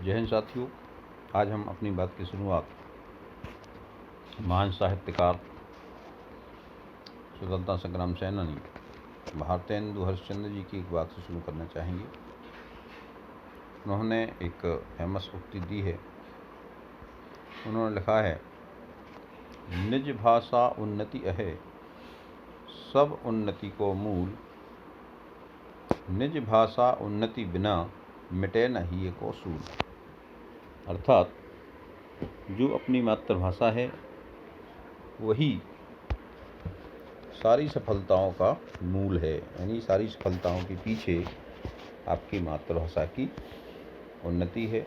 जय हिंद साथियों। आज हम अपनी बात की शुरुआत महान साहित्यकार, स्वतंत्रता संग्राम सेनानी भारतेंदु हरिश्चंद्र जी की एक बात से शुरू करना चाहेंगे। उन्होंने एक फेमस उक्ति दी है। उन्होंने लिखा है, निज भाषा उन्नति अहे, सब उन्नति को मूल। निज भाषा उन्नति बिना, मिटे नहीं को सूल। अर्थात जो अपनी मातृभाषा है वही सारी सफलताओं का मूल है। यानी सारी सफलताओं के पीछे आपकी मातृभाषा की उन्नति है,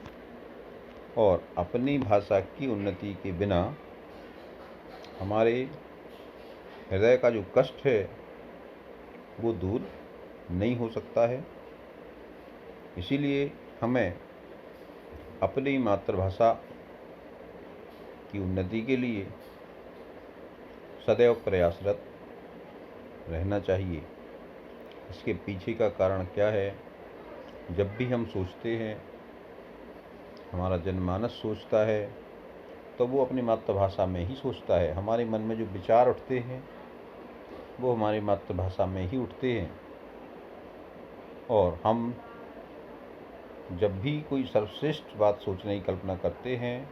और अपनी भाषा की उन्नति के बिना हमारे हृदय का जो कष्ट है वो दूर नहीं हो सकता है। इसीलिए हमें अपनी मातृभाषा की उन्नति के लिए सदैव प्रयासरत रहना चाहिए। इसके पीछे का कारण क्या है? जब भी हम सोचते हैं, हमारा जनमानस सोचता है, तो वो अपनी मातृभाषा में ही सोचता है। हमारे मन में जो विचार उठते हैं वो हमारी मातृभाषा में ही उठते हैं, और हम जब भी कोई सर्वश्रेष्ठ बात सोचने की कल्पना करते हैं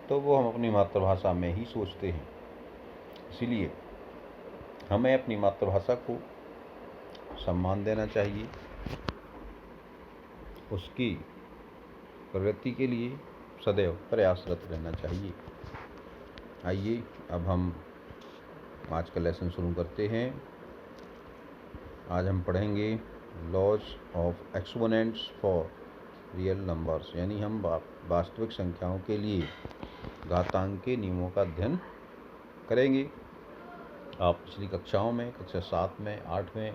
तो वो हम अपनी मातृभाषा में ही सोचते हैं। इसीलिए हमें अपनी मातृभाषा को सम्मान देना चाहिए, उसकी प्रगति के लिए सदैव प्रयासरत रहना चाहिए। आइए अब हम आज का लेसन शुरू करते हैं। आज हम पढ़ेंगे laws of exponents for real numbers, यानी हम वास्तविक संख्याओं के लिए घातांक के नियमों का अध्ययन करेंगे। आप पिछली कक्षाओं में, कक्षा 7 में, 8 में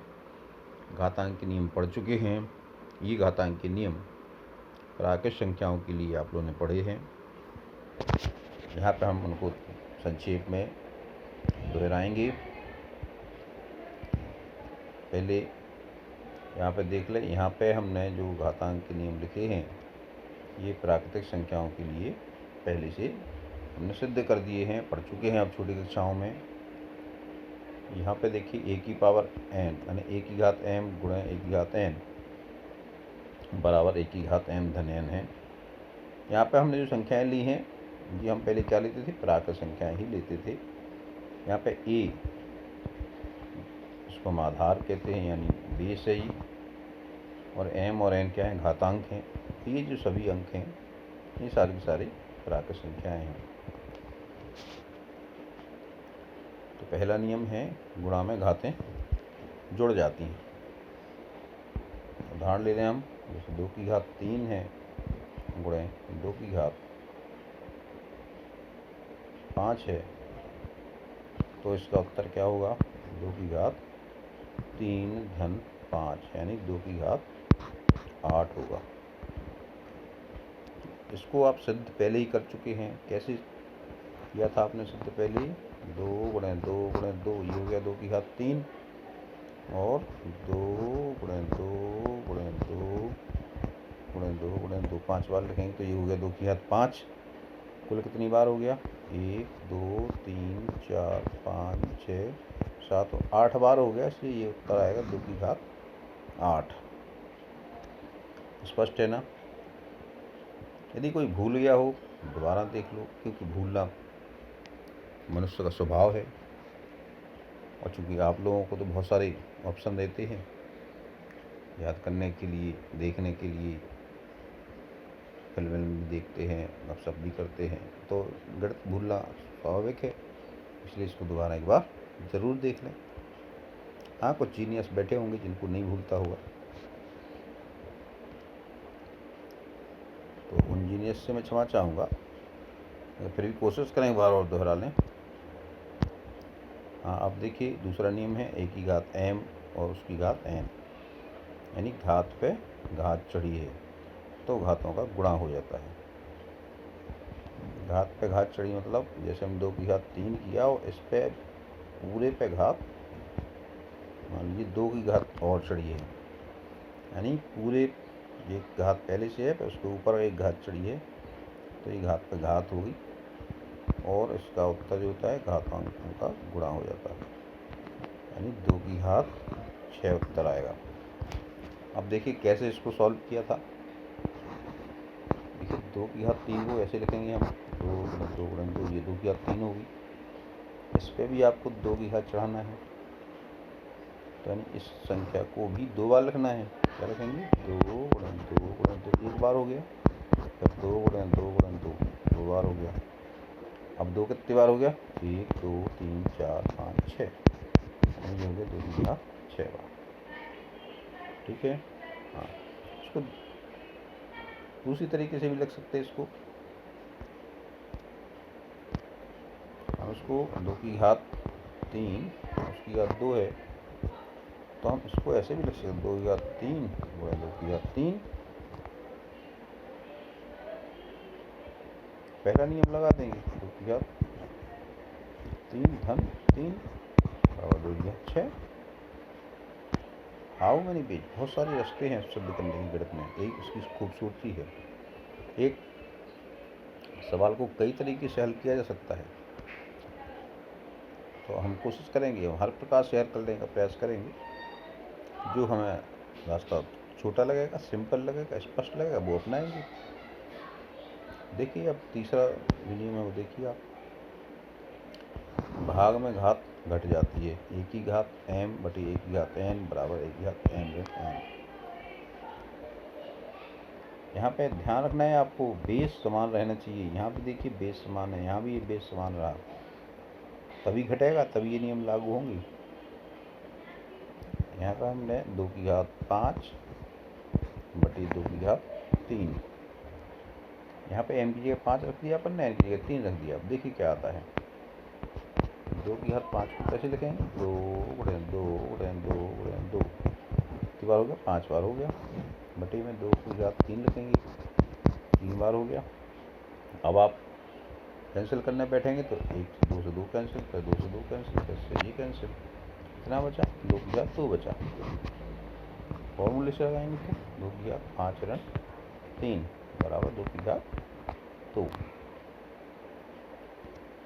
घातांक के नियम पढ़ चुके हैं। ये घातांक के नियम प्राकृत संख्याओं के लिए आप लोगों ने पढ़े हैं। यहाँ पर हम उनको संक्षेप में दोहराएंगे। पहले यहाँ पे देख लें, यहाँ पे हमने जो घातांक के नियम लिखे हैं ये प्राकृतिक संख्याओं के लिए पहले से हमने सिद्ध कर दिए हैं, पढ़ चुके हैं अब छोटी कक्षाओं में। यहाँ पे देखिए a की पावर n यानी a की घात m गुणा a की घात n बराबर a की घात m धन n है। यहाँ पे हमने जो संख्याएं ली हैं ये हम पहले क्या लेते थे? प्राकृत संख्याएं ही लेते थे। यहाँ पे a इसको हम आधार कहते हैं, यानी बेस है ये, और m और n क्या है? घातांक हैं। ये जो सभी अंक हैं ये सारी की सारी प्राकृत संख्याएं हैं। तो पहला नियम है गुणा में घातें जुड़ जाती हैं। उदाहरण ले लें हम, जैसे 2 की घात 3 है गुणे 2 की घात 5 है, तो इसका उत्तर क्या होगा? 2 की घात 3 धन 5 यानी 2 की घात 8 होगा। इसको आप सिद्ध पहले ही कर चुके हैं। कैसे किया था आपने सिद्ध पहले? 2 गुणे 2 गुणे 2, ये हो गया 2 की घात 3, और 2 गुणे 2 गुणे 2 गुणे 2 गुणे 2 5 बार लिखेंगे तो ये हो गया 2 की घात 5। कुल कितनी बार हो गया? 1 2 3 4 5 6 7 8 बार हो गया। इसलिए ये उत्तर आएगा 2 की घात 8। स्पष्ट है ना? यदि कोई भूल गया हो दोबारा देख लो, क्योंकि भूलना मनुष्य का स्वभाव है। और चूँकि आप लोगों को तो बहुत सारे ऑप्शन देते हैं याद करने के लिए, देखने के लिए, फिल्म भी देखते हैं, गपशप भी करते हैं, तो गणित भूलना स्वाभाविक है। इसलिए इसको दोबारा एक बार ज़रूर देख लें। हाँ, कुछ जीनियस बैठे होंगे जिनको नहीं भूलता होगा, तो उन जीनियस से मैं क्षमा चाहूँगा, फिर भी कोशिश करें एक बार और दोहरा लें। हाँ, अब देखिए दूसरा नियम है a की घात m और उसकी घात n, यानी घात पे घात चढ़ी है तो घातों का गुणा हो जाता है। घात पे घात चढ़ी मतलब जैसे हम 2 की घात 3 किया और इस पे पूरे पे घात मान लीजिए 2 की घात और चढ़ी है, यानी पूरे ये घात पहले से है, पर उसके ऊपर एक घात चढ़ी है, तो ये घात पे घात होगी और इसका उत्तर जो होता है घातांकों का गुणा हो जाता है, यानी 2 की घात 6 उत्तर आएगा। अब देखिए कैसे इसको सॉल्व किया था। देखिए 2 की घात 3 को ऐसे लिखेंगे हम, 2 गुणन 2 गुणन 2, ये 2 की घात 3 होगी। इस पर भी आपको 2 की घात चढ़ाना है, तो यानी इस संख्या को भी 2 बार लिखना है। क्या लिखेंगे? 2 गुणन 2 गुणन 2, एक बार हो गया, फिर 2 गुणन 2 गुणन 2, 2 बार हो गया। अब 2 कितनी बार हो गया? 1 2 3 4 5 6, ये हो गया 2 की घात 6 बार। ठीक है। हाँ, इसको दूसरी तरीके से भी लिख सकते हैं। इसको हम इसको 2 की घात 3, उसकी घात 2 है, तो हम इसको ऐसे भी लिख सकते हैं, 2 की घात 3 गुणा 2 की घात 3। पहला नियम लगा देंगे, 2 की घात 3 धन 3 बराबर 2 की घात 6। हाउ मैनी पेज, बहुत सारे रास्ते हैं सिद्ध करने की गणित में। एक इसकी खूबसूरती है, एक सवाल को कई तरीके से हल किया जा सकता है। तो हम कोशिश करेंगे, हम हर प्रकार से हल करने का प्रयास करेंगे। जो हमें रास्ता छोटा लगेगा, सिंपल लगेगा, स्पष्ट लगेगा, वो अपनाएंगे। देखिए अब तीसरा नियम है, वो देखिए आप। भाग में घात घट जाती है, एक की घात m बटी एक की घात n बराबर एक की घात m ऋण n। यहाँ पे ध्यान रखना है आपको, बेस समान रहना चाहिए। यहाँ पे देखिए बेस समान है, यहाँ भी ये बेस समान रहा, तभी घटेगा, तभी ये नियम लागू होंगे। यहाँ पर हमने 2 की घात 5 बटी 2 की घात 3, यहाँ पे m की जगह 5 रख दिया अपन ने, n की जगह 3 रख दिया। अब देखिए क्या आता है। 2 की घात 5 को कैसे लिखेंगे? 2 गुणन 2 गुणन 2 गुणन 2, कितनी बार हो गया? 5 बार हो गया। बटे में 2 की घात 3 लिखेंगे, 3 बार हो गया। अब आप कैंसिल करने बैठेंगे तो 1 से 2 से 2 कैंसिल, फिर 2 से 2 कैंसिल, फिर से ये कैंसिल, कितना बचा? 2 की घात 2 बचा। फॉर्मूले से लगाएंगे तो 2 की घात 5 ऋण 3 बराबर 2 की घात 2,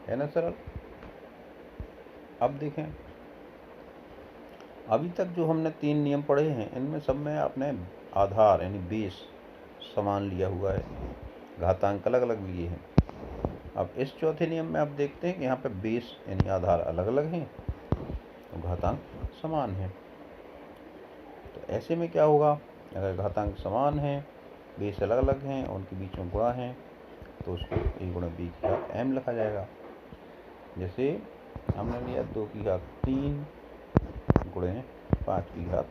है ना सरल। अब देखें, अभी तक जो हमने 3 नियम पढ़े हैं, इनमें सब में आपने आधार यानी बेस समान लिया हुआ है, घातांक अलग अलग लिए हैं। अब इस चौथे नियम में आप देखते हैं कि यहाँ पे बेस यानी आधार अलग अलग हैं और घातांक समान है। तो ऐसे में क्या होगा? अगर घातांक समान है, बेस अलग अलग हैं और उनके बीच में गुणा है, तो उसको a गुणा b की घात m लिखा जाएगा। जैसे हमने लिया 2 की घात 3 गुणे 5 की घात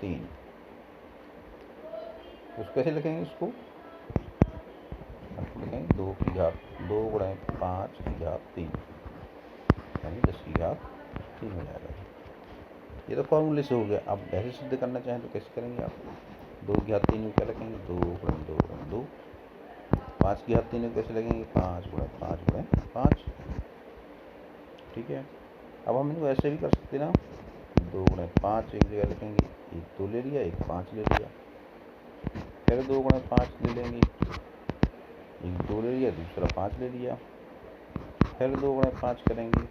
3, तो उसको कैसे लिखेंगे? इसको लिखेंगे 2 की घात 2 गुणे 5 की घात 3, यानी 10 की घात 3 हो जाएगा। ये तो फॉर्मूले से हो गया। अब ऐसे सिद्ध करना चाहें तो कैसे करेंगे आप? 2 की घात 3 में क्या लिखेंगे? 2 गुणे 2 गुणे 2। 5 की घात 3 में कैसे लगेंगे? 5 गुणे 5 गुणे 5। ठीक है। अब हम इनको ऐसे भी कर सकते ना, 2 गुणे 5 एक जगह लिखेंगे, एक 2 ले लिया, एक 5 ले लिया, फिर 2 गुणे 5 ले लेंगे, एक 2 ले लिया, दूसरा 5 ले लिया, फिर 2 गुणे 5 करेंगे,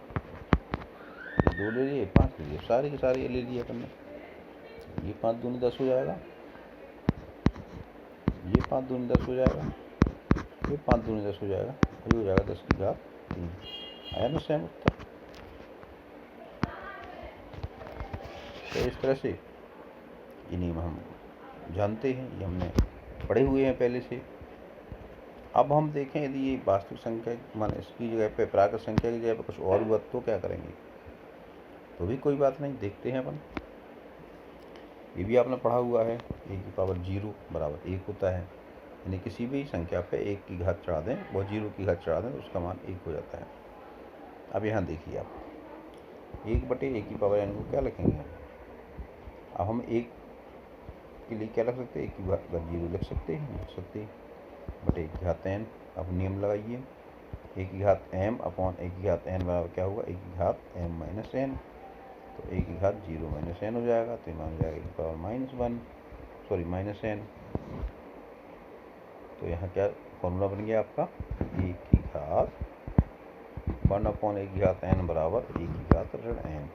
2 ले लिए, 5 ले लिए, सारे के सारे ये ले लिए अपन ने। ये 5 दूनी 10 हो जाएगा, ये 5 दूनी 10 हो जाएगा, ये 5 दूनी 10 हो जाएगा, ये हो जाएगा 10 की घात 3। आया ना सेम उत्तर? तो इस तरह से ये नियम हम जानते हैं, ये हमने पढ़े हुए हैं पहले से। अब हम देखें, यदि ये वास्तविक संख्या माने इसकी जगह पे प्राकृत संख्या की जगह पे कुछ और हुआ तो क्या करेंगे? तो भी कोई बात नहीं, देखते हैं अपन। ये भी आपने पढ़ा हुआ है, a की पावर 0 बराबर 1 होता है, यानी किसी भी संख्या पे 1 की घात चढ़ा दें, वो 0 की घात चढ़ा दें तो उसका मान 1 हो जाता है। अब यहाँ देखिए आप, 1 बटे a की पावर n को क्या लिखेंगे? अब हम 1 के लिए क्या लिख सकते हैं? 1 की घात 0 लिख सकते हैं, लिख सकते हैं, बटे 1 की घात n। अब नियम लगाइए, 1 की घात m अपॉन 1 की घात n बराबर क्या होगा? 1 की घात m माइनस n, तो 1 की घात 0 माइनस n हो जाएगा, तो मान हो जाएगा e की पावर -1 सॉरी माइनस n। तो यहाँ क्या फॉर्मूला बन गया आपका, ए की घात 1/(a)n बराबर ए की घात ऋण n।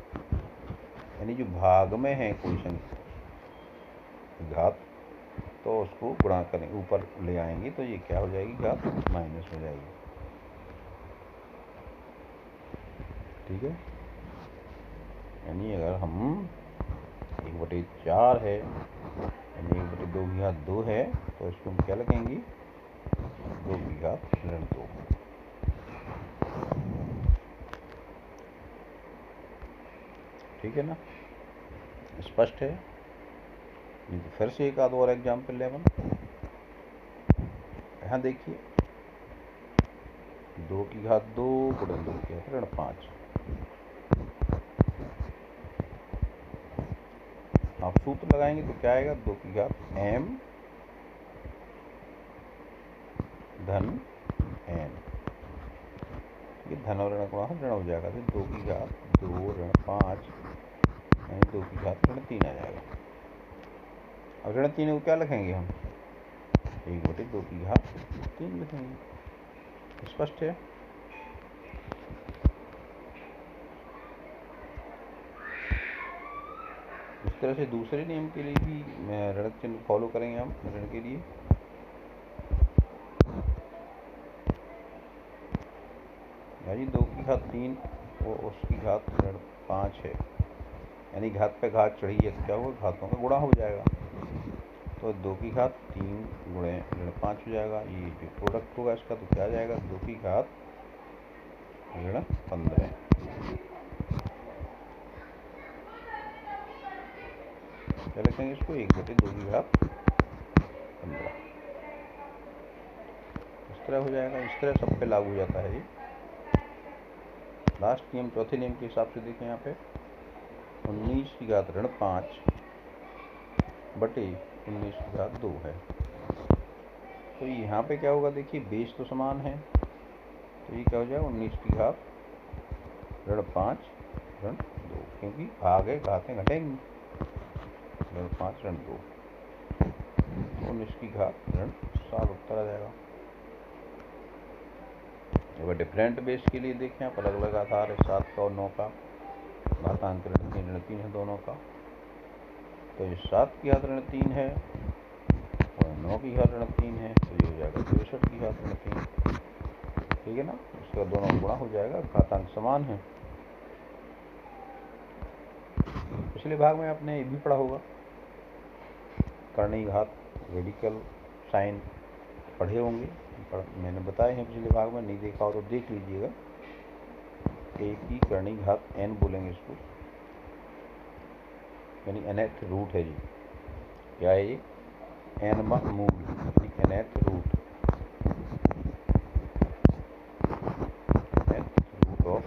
यानी जो भाग में है कोई संख्या घात, तो उसको गुणा करें, ऊपर ले आएंगे तो ये क्या हो जाएगी, घात माइनस हो जाएगी। ठीक है, यानी अगर हम 1/4 है यानी 1/2 की घात 2 है, तो इसको हम क्या लिखेंगे, 2 की घात ऋण 2। ठीक है ना, स्पष्ट है। फिर से एक आध और एग्जाम्पल ले अपन। यहाँ देखिए 2 की घात 2 गुणा 2 की घात ऋण 5। आप सूत्र लगाएंगे तो क्या आएगा, 2 की घात m धन n। ये धन और ऋण गुणा ऋण हो जाएगा, तो 2 की घात 2 ऋण 5 यानी 2 की घात ऋण 3 आ जाएगा। अब ऋण 3 को क्या लिखेंगे हम, 1/2 की घात 3 लिखेंगे। स्पष्ट है। इस तरह से दूसरे नियम के लिए भी ऋण चिन्ह फॉलो करेंगे हम ऋण के लिए। यानी 2 की घात 3 और उसकी घात ऋण 5 है, यानी घात पे घात चढ़ी है तो क्या होगा, घातों का गुणा हो जाएगा। तो 2 की घात 3 गुणे ऋण 5 हो जाएगा। ये जो प्रोडक्ट होगा इसका तो क्या आ जाएगा, 2 की घात ऋण 15। क्या लिखेंगे इसको, 1/2 की घात 15। इस तरह हो जाएगा। इस तरह सब पे लागू हो जाता है ये। लास्ट नियम, चौथे नियम के हिसाब से देखें, यहाँ पे 19 की घात ऋण 5 बटे 19 की घात 2 है। तो यहाँ पे क्या होगा, देखिए बेस तो समान है, तो ये क्या हो जाएगा, 19 की घात ऋण 5 ऋण 2, क्योंकि भाग है, घातें घटेंगी। ऋण 5 ऋण 2, 19 की घात ऋण 7 उत्तर आ जाएगा। अगर डिफरेंट बेस के लिए देखें आप, अलग अलग आधार है, 7 का और 9 का, घातांक ऋण 3 है दोनों का। तो ये 7 की घात ऋण 3 है और 9 की घात ऋण 3 है, तो ये हो जाएगा 63 की घात ऋण 3। ठीक है ना, इसका दोनों गुणा हो जाएगा, घातांक समान है। पिछले भाग में आपने ये भी पढ़ा होगा, कर्णीय घात, रेडिकल साइन पढ़े होंगे, मैंने बताए हैं पिछले भाग में, नहीं देखा हो तो देख लीजिएगा। ए की कर्णीय घात n बोलेंगे इसको, यानी nth रूट है जी। क्या है ये, nवां मूल, nth root, nth root of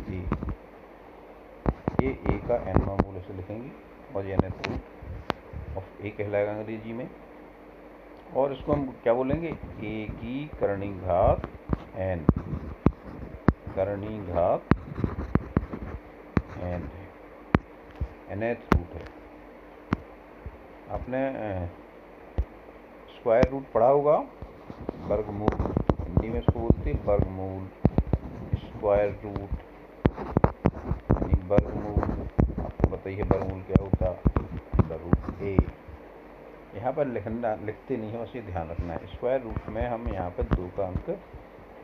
A. ये ए का nवां मूल ऐसे लिखेंगे, और ये nth रूट ऑफ ए कहलाएगा अंग्रेजी में। और इसको हम क्या बोलेंगे, ए की कर्णीय घात n, कर्णीय घात n है, nth रूट है। आपने स्क्वायर रूट पढ़ा होगा, वर्गमूल, हिंदी में इसको बोलते हैं वर्गमूल, स्क्वायर रूट यानी वर्गमूल। आपको बताइए वर्गमूल क्या होता है, √a। यहाँ पर लिखते नहीं है, बस ये ध्यान रखना है, स्क्वायर रूट में हम यहाँ पर 2 का अंक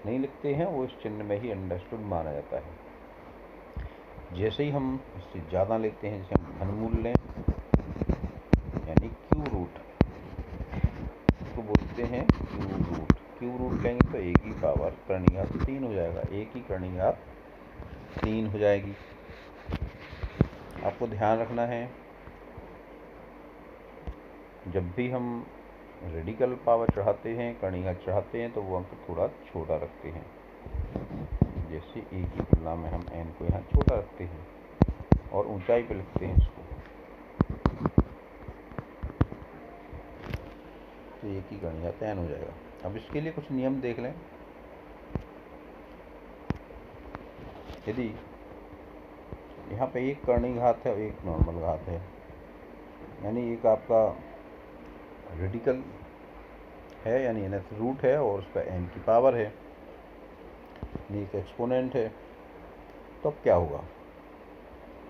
नहीं लिखते हैं, वो इस चिन्ह में ही अंडरस्टूड माना जाता है। जैसे ही हम इससे ज़्यादा लेते हैं, जैसे हम घनमूल लें यानी क्यू रूट, इसको बोलते हैं क्यू रूट। क्यू रूट लेंगे तो ए की पावर कर्णीय घात 3 हो जाएगा, ए की कर्णीय घात 3 हो जाएगी। आपको ध्यान रखना है, जब भी हम रेडिकल पावर चढ़ाते हैं, कर्णीय घात चढ़ाते हैं, तो वो अंक थोड़ा छोटा रखते हैं। जैसे ए की तुलना में हम n को यहाँ छोटा रखते हैं और ऊंचाई पे लिखते हैं इसको, तो ए की कर्णीय घात n हो जाएगा। अब इसके लिए कुछ नियम देख लें। यदि यहाँ पे एक कर्णीय घात है और एक नॉर्मल घात है, यानी एक आपका रेडिकल है यानी nth रूट है और उसका n की पावर है, एक एक्सपोनेंट है। तो अब क्या होगा,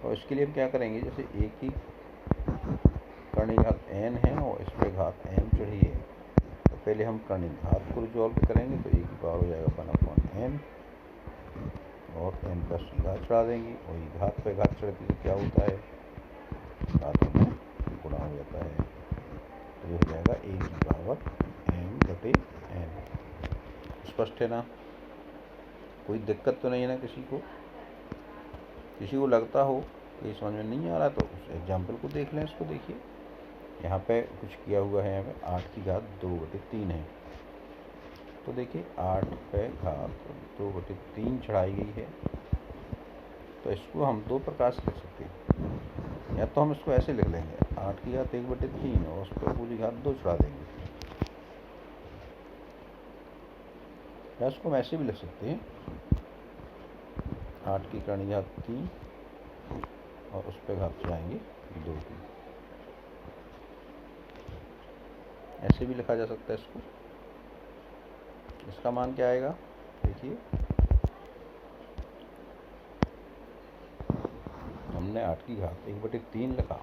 और इसके लिए हम क्या करेंगे, जैसे a की कर्ण घात n है और इस पर घात m चढ़ी है, तो पहले हम कर्ण घात को रिजॉल्व करेंगे, तो a की पावर हो जाएगा 1/n और n का घात चढ़ा देंगे, और ये घात पे घात चढ़ती तो क्या होता है, घात में गुणा हो जाता है, तो ये हो जाएगा a की पावर m/n। स्पष्ट है ना, कोई दिक्कत तो नहीं है ना किसी को लगता हो कि समझ में नहीं आ रहा तो उस एग्जाम्पल को देख लें। इसको देखिए, यहाँ पे कुछ किया हुआ है, यहाँ पे 8 की घात 2/3 है, तो देखिए 8 पे घात 2/3 चढ़ाई गई है। तो इसको हम दो प्रकार से लिख सकते हैं, या तो हम इसको ऐसे लिख लेंगे 8 की घात 1/3 और उस पर पूरी घात 2 चढ़ा देंगे, या इसको हम ऐसे भी लिख सकते हैं 8 की कर्ण घात 3 और उस पर घात चढ़ाएंगे 2 की, ऐसे भी लिखा जा सकता है इसको। इसका मान क्या आएगा, देखिए हमने 8 की घात 1/3 लिखा,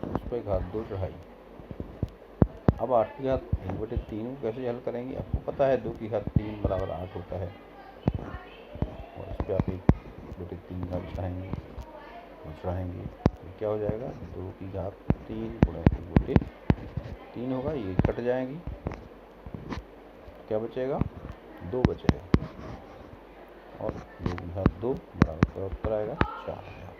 उस पर घात 2 चढ़ाई। अब 8 की घात 1/3 को कैसे हल करेंगे, आपको पता है 2 की घात 3 बराबर 8 होता है, और इस पर आप 1/3 घात चढ़ाएंगे तो क्या हो जाएगा, 2 की घात 3 गुणा 1/3 होगा, ये कट जाएंगी, क्या बचेगा, 2 बचेगा, और 2 की घात 2 बराबर क्या उत्तर आएगा, 4 आएगा।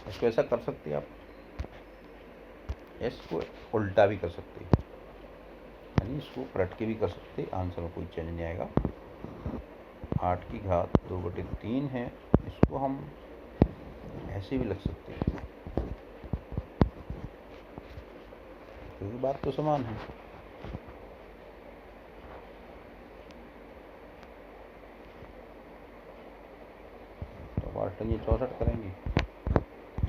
इसको ऐसा कर सकते हैं आप, इसको उल्टा भी कर सकते हैं, यानी इसको पलट के भी कर सकते हैं, आंसर में कोई चेंज नहीं आएगा। 8 की घात 2/3 है, इसको हम ऐसे भी लिख सकते हैं, क्योंकि बात तो समान है। तो 8 ये 64 करेंगे,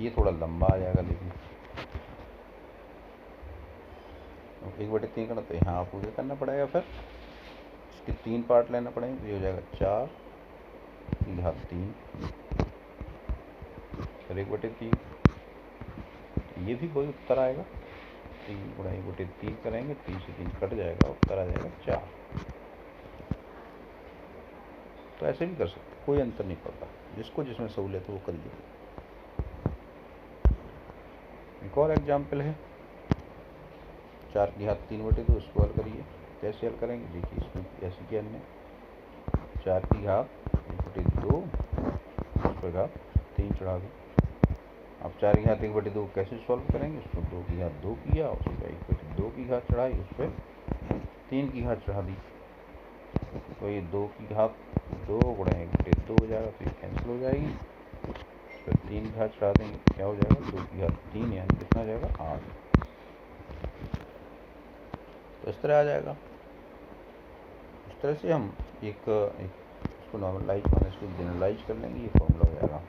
ये थोड़ा लंबा आ जाएगा, लेकिन 1/3 करना तो यहाँ आपको क्या करना पड़ेगा, फिर इसके 3 पार्ट लेना पड़ेंगे, तो ये हो जाएगा 4 की घात 3 फिर 1/3, ये भी वही उत्तर आएगा, 3 गुणा 1/3 करेंगे, 3 से 3 कट जाएगा, उत्तर आ जाएगा 4। तो ऐसे भी कर सकते, कोई अंतर नहीं पड़ता, जिसको जिसमें सहूलियत हो वो करिए। एक और एग्जाम्पल है, 4 की घात 3/2, इसको हल करिए। कैसे हल करेंगे, देखिए इसमें ऐसे किया हमने, 4 की घात 1/2 उस पर घात 3 चढ़ा दी। अब 4 की घात 1/2 कैसे सॉल्व करेंगे, उसको 2 की घात 2 किया, उस पर 1/2 की घात चढ़ाई, उस पर 3 की घात चढ़ा दी, तो ये 2 की घात 2 गुणा 1/2 हो जाएगा, तो ये कैंसिल हो जाएगी, उस पर 3 की घात चढ़ा देंगे, क्या हो जाएगा, 2 की घात 3 यानी कितना हो जाएगा, 8। तो इस तरह आ जाएगा। इस तरह से हम एक इसको नॉर्मलाइज माने इसको जनरलाइज कर लेंगे, ये फॉर्मूला हो जाएगा।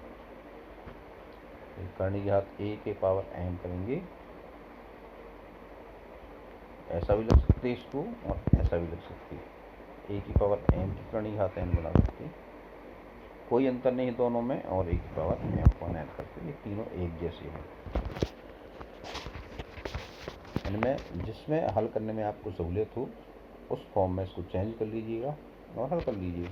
कर्ण की घात a के पावर m करेंगे, ऐसा भी लिख सकते हैं इसको, और ऐसा भी लिख सकते हैं, a की पावर m की कर्ण की घात n बना सकते हैं, कोई अंतर नहीं है दोनों में, और a की पावर m को ऐड करते हैं, ये तीनों एक जैसे हैं। इनमें जिसमें हल करने में आपको सहूलियत हो उस फॉर्म में इसको चेंज कर लीजिएगा और हल कर लीजिए।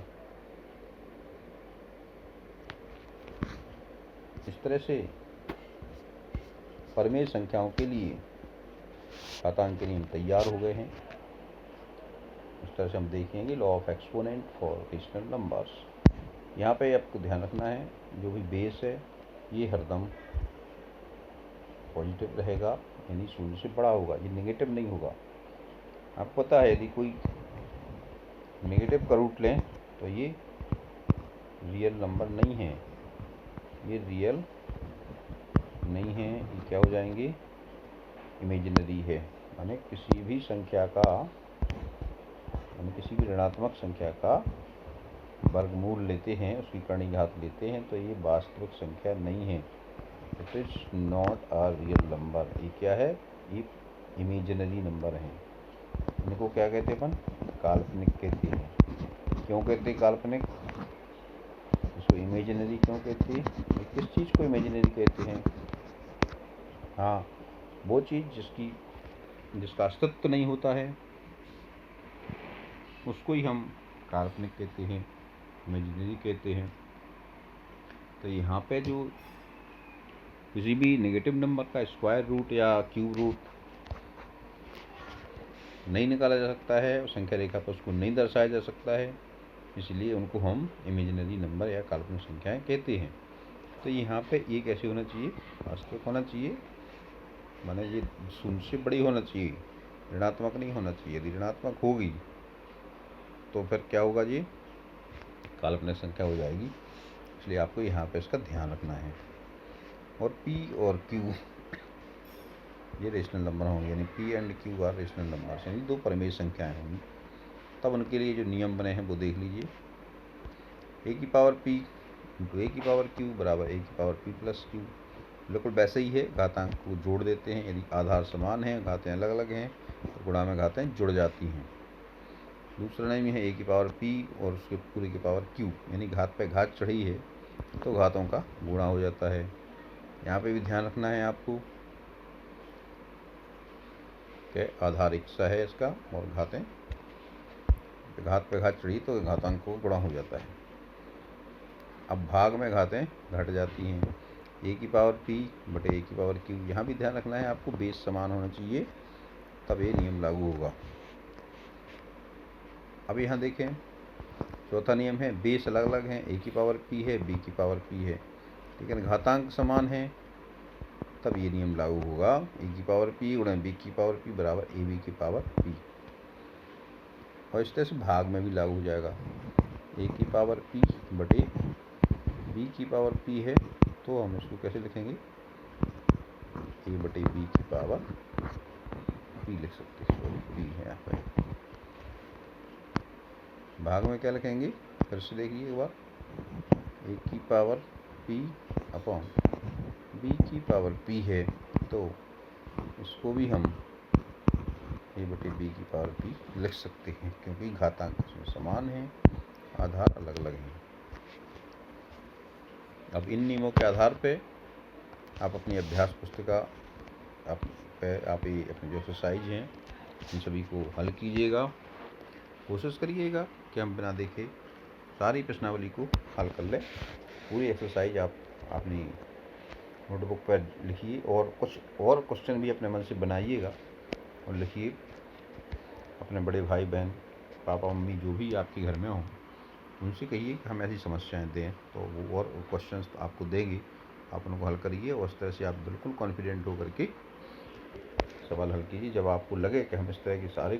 इस तरह से परिमेय संख्याओं के लिए घातांक के नियम तैयार हो गए हैं। इस तरह से हम देखेंगे law of exponent for rational numbers. यहाँ पे आपको ध्यान रखना है, जो भी बेस है ये हरदम पॉजिटिव रहेगा, यानी 0 से बड़ा होगा, ये नेगेटिव नहीं होगा। आपको पता है यदि कोई नेगेटिव का रूट लें तो ये रियल नंबर नहीं है, ये रियल नहीं है, ये क्या हो जाएंगे, इमेजिनरी है। माने किसी भी संख्या का, माने किसी भी ऋणात्मक संख्या का वर्गमूल लेते हैं, उसकी कर्ण घात लेते हैं, तो ये वास्तविक संख्या नहीं है, it is not a real number. ये क्या है? ये इमेजिनरी नंबर हैं। इनको क्या कहते हैं अपन? काल्पनिक कहते हैं। क्यों कहते हैं काल्पनिक? इसको इमेजिनरी क्यों कहते हैं? ये किस चीज़ को इमेजिनरी कहते हैं? हाँ, वो चीज़ जिसका अस्तित्व नहीं होता है उसको ही हम काल्पनिक कहते हैं, इमेजिनरी कहते हैं। तो यहाँ पे जो किसी भी नेगेटिव नंबर का स्क्वायर रूट या क्यूब रूट नहीं निकाला जा सकता है और संख्या रेखा पर उसको नहीं दर्शाया जा सकता है, इसलिए उनको हम इमेजिनरी नंबर या काल्पनिक संख्याएं कहते हैं। तो यहाँ पे ये कैसे होना चाहिए? वास्तविक होना चाहिए, माने ये शून्य से बड़ी होना चाहिए, ऋणात्मक नहीं होना चाहिए। यदि ऋणात्मक होगी तो फिर क्या होगा जी? काल्पनिक संख्या हो जाएगी। इसलिए आपको यहाँ पे इसका ध्यान रखना है। और P और Q ये रेशनल नंबर होंगे, यानी P and Q are rational number, यानी दो परिमेय संख्याएं होंगी। तब उनके लिए जो नियम बने हैं वो देख लीजिए। a की पावर p इंटू a की पावर q बराबर a की पावर p प्लस q। बिल्कुल वैसे ही है, घातांक को जोड़ देते हैं। यदि आधार समान है, घातें अलग अलग हैं, तो गुणा में घातें जुड़ जाती हैं। दूसरा नियम है a की पावर p और उसके पूरे की पावर q, यानी घात पे घात चढ़ी है तो घातों का गुणा हो जाता है। यहाँ पे भी ध्यान रखना है आपको कि आधार एक सा है इसका और घातें घात पे घात चढ़ी तो घातांक को गुणा हो जाता है। अब भाग में घातें घट जाती हैं। a की पावर p बटे a की पावर q। यहाँ भी ध्यान रखना है आपको, बेस समान होना चाहिए, तब ये नियम लागू होगा। अब यहाँ देखें, चौथा नियम है, बेस अलग अलग हैं, a की पावर p है, b की पावर p है, लेकिन घातांक समान है, तब ये नियम लागू होगा। a की पावर p गुणा b की पावर p बराबर ab की पावर p। और इस तरह से भाग में भी लागू हो जाएगा। a की पावर p बटे b की पावर p है, तो हम इसको कैसे लिखेंगे? a बटे b की पावर p लिख सकते हैं, p है यहाँ पे। भाग में क्या लिखेंगे? फिर से देखिए एक बार, a की पावर p अपॉन b की पावर p है, तो इसको भी हम a बटे b की पावर p लिख सकते हैं, क्योंकि घातांक इसमें समान हैं, आधार अलग अलग हैं। अब इन नियमों के आधार पे आप अपनी अभ्यास पुस्तिका आप ये अपने जो एक्सरसाइज हैं इन सभी को हल कीजिएगा। कोशिश करिएगा कि हम बिना देखे सारी प्रश्नावली को हल कर लें। पूरी एक्सरसाइज आप अपनी नोटबुक पर लिखिए और कुछ और क्वेश्चन भी अपने मन से बनाइएगा और लिखिए। अपने बड़े भाई बहन, पापा मम्मी जो भी आपके घर में हों, उनसे कहिए कि हम ऐसी समस्याएं दें, तो वो और क्वेश्चंस आपको देंगे, आप उनको हल करिए और इस तरह से आप बिल्कुल कॉन्फिडेंट होकर के सवाल हल कीजिए। जब आपको लगे कि हम इस तरह के सारे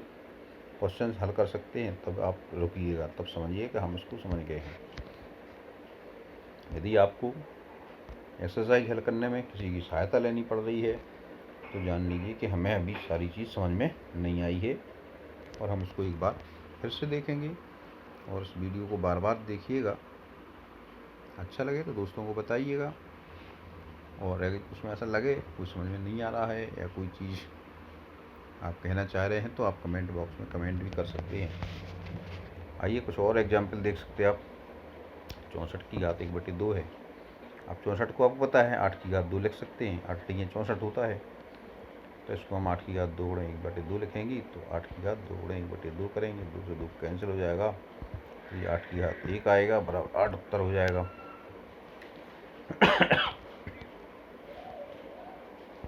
क्वेश्चंस हल कर सकते हैं, तब आप रुकिएगा, तब समझिए कि हम इसको समझ गए हैं। यदि आपको एक्सरसाइज हल करने में किसी की सहायता लेनी पड़ रही है, तो जान लीजिए कि हमें अभी सारी चीज़ समझ में नहीं आई है और हम उसको एक बार फिर से देखेंगे। और इस वीडियो को बार बार देखिएगा। अच्छा लगे तो दोस्तों को बताइएगा, और अगर उसमें ऐसा लगे कुछ समझ में नहीं आ रहा है या कोई चीज़ आप कहना चाह रहे हैं, तो आप कमेंट बॉक्स में कमेंट भी कर सकते हैं। आइए कुछ और एग्जाम्पल देख सकते हैं आप। 64 की घात 1/2 है। अब 64 को आपको पता है 8 की घात 2 लिख सकते हैं, 8 × 64 होता है, तो इसको हम 8 की घात 2 गुणे 1/2 लिखेंगे, तो 8 की घात 2 गुणे 1/2 करेंगे, 2 से 2 कैंसिल हो जाएगा, तो ये 8 की घात 1 आएगा, बराबर 8 उत्तर हो जाएगा।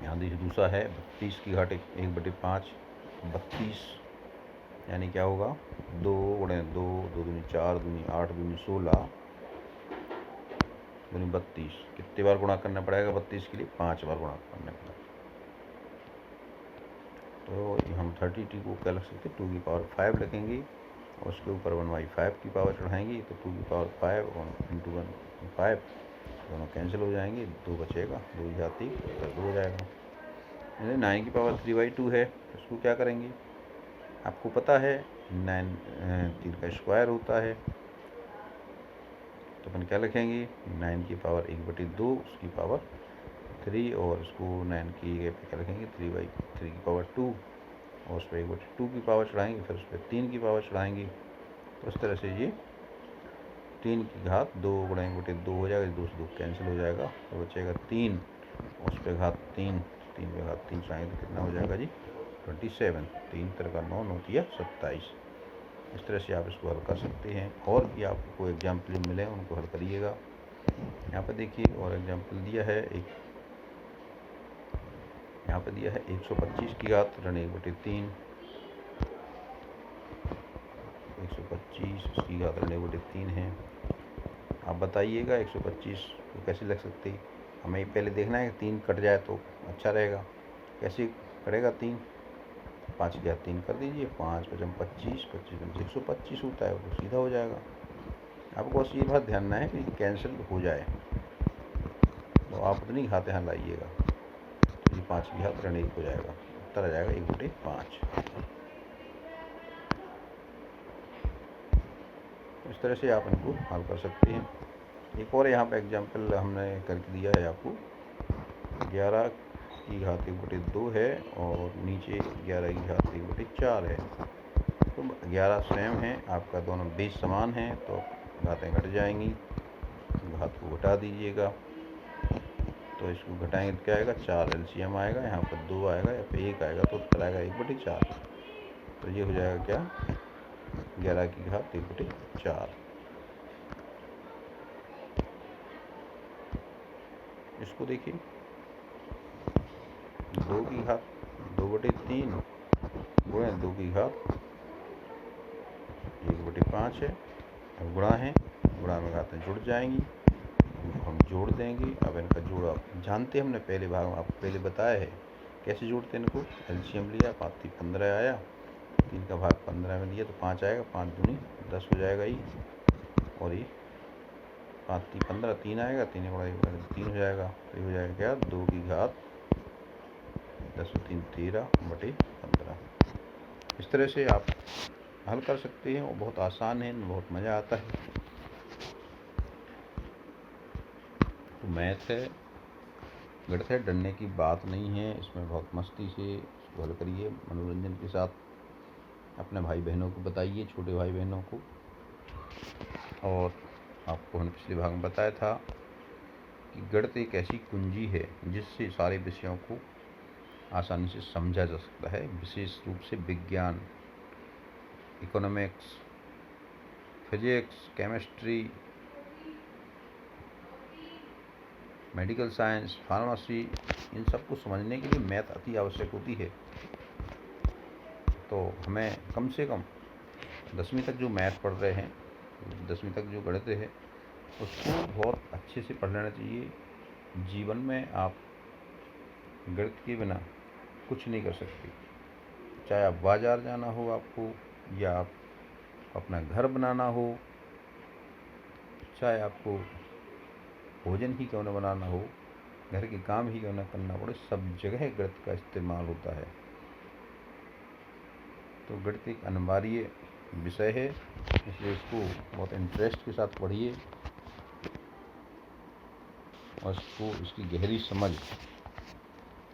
यहाँ देखिए दूसरा है 32 की घात 1/5, 32 यानी क्या होगा? 2 गुणे 2, 2 दूनी 4, दूनी 8, दूनी 16, दूनी 32। कितने बार गुणा करना पड़ेगा 32 के लिए? 5 बार गुणा करना पड़ेगा। तो हम 32 को क्या लिख सकते हैं? 2 की पावर 5 लिखेंगे और उसके ऊपर 1/5 की पावर चढ़ाएंगे, तो 2 की पावर 5 और इंटू 1/5 दोनों कैंसिल हो जाएंगे, 2 बचेगा, 2 जाती उत्तर 2 हो जाएगा। 9 की पावर 3/2 है, इसको क्या करेंगे? आपको पता है 9 3 का स्क्वायर होता है, तो अपन क्या लिखेंगे? 9 की पावर 1/2 उसकी पावर 3 और इसको 9 की जगह पे क्या रखेंगे 3/3 की पावर 2 और उस पर 1/2 की पावर चढ़ाएंगे, फिर उस पर 3 की पावर चढ़ाएंगे। तो इस तरह से ये 3 की घात 2 × 1/2 हो जाएगा, 2 से 2 कैंसिल हो जाएगा तो बचेगा 3 और उस पर घात 3, 3 पे घात 3 चढ़ाएंगे तो कितना हो जाएगा जी 27। 3 3 का 9, 9 तिया 27। इस तरह से आप इसको हल कर सकते हैं। और भी आपको एग्जाम्पल मिले उनको हल करिएगा। यहाँ पर देखिए और एग्जाम्पल दिया है एक, यहाँ पर दिया है 125 की घात ऋण 1/3, 125 की घात ऋण 1/3 है। आप बताइएगा 125 को कैसे लिख सकते हैं। हमें पहले देखना है कि 3 कट जाए तो अच्छा रहेगा। कैसे कटेगा 3, 5 की घात 3 कर दीजिए, 5 × 5 = 25, 25 × 125 होता है, वो सीधा हो जाएगा। आपको बस ये बात ध्यान रखना है कि कैंसिल हो जाए, तो आप उतनी घात यहाँ लाइएगा। तो ये 5 की घात ऋण 1 हो जाएगा, उत्तर आ जाएगा 1/5। इस तरह से आप इनको हल कर सकते हैं। एक और यहाँ पे एग्जाम्पल हमने करके दिया है आपको, 11 की घात 1/2 है और नीचे 11 की घात 1/4 है। तो 11 सेम है, आपका दोनों बेस समान हैं तो घातें घट जाएंगी, घात को घटा दीजिएगा। तो इसको घटाएंगे तो क्या आएगा 4 एलसीएम आएगा, यहाँ पर 2 आएगा, या फिर 1 आएगा तो उत्तर आएगा 1/4। तो ये हो जाएगा क्या 11 की घात 1/4। इसको देखिए 2 की घात 2/3 गुणा 2 की घात 1/5 है। अब गुणा है, गुणा में घातें जुड़ जाएंगी, हम जोड़ देंगे। अब इनका जोड़ आप जानते हैं, हमने पहले भाग में आपको पहले बताया है कैसे जोड़ते हैं इनको। एलसीएम लिया, 5 × 3 = 15 आया, 3 का भाग 15 में दिया तो 5 आएगा, 5 दूनी 10 हो जाएगा ये, और ये 5 × 3 = 15, 3 आएगा, 3 × 3 हो जाएगा। तो ये हो जाएगा क्या 2 की घात 10 × 3 = 13/15। इस तरह से आप हल कर सकते हैं, वो बहुत आसान है, बहुत मज़ा आता है। तो मैथ है, गणित है, डरने की बात नहीं है, इसमें बहुत मस्ती से इसको हल करिए, मनोरंजन के साथ अपने भाई बहनों को बताइए, छोटे भाई बहनों को। और आपको हमने पिछले भाग में बताया था कि गणित एक ऐसी कुंजी है जिससे सारे विषयों को आसानी से समझा जा सकता है, विशेष रूप से विज्ञान, economics, physics, chemistry, medical science, pharmacy, इन सब को समझने के लिए मैथ अति आवश्यक होती है। तो हमें कम से कम 10वीं तक जो मैथ पढ़ रहे हैं, 10वीं तक जो गणित है, उसको बहुत अच्छे से पढ़ लेना चाहिए। जीवन में आप गणित के बिना कुछ नहीं कर सकते। चाहे आप बाज़ार जाना हो आपको, या आप अपना घर बनाना हो, चाहे आपको भोजन ही क्यों न बनाना हो, घर के काम ही क्यों न करना पड़े, सब जगह गणित का इस्तेमाल होता है। तो गणित एक अनिवार्य विषय है, इसलिए इसको बहुत इंटरेस्ट के साथ पढ़िए और इसको, इसकी गहरी समझ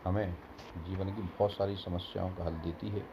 हमें जीवन की बहुत सारी समस्याओं का हल देती है।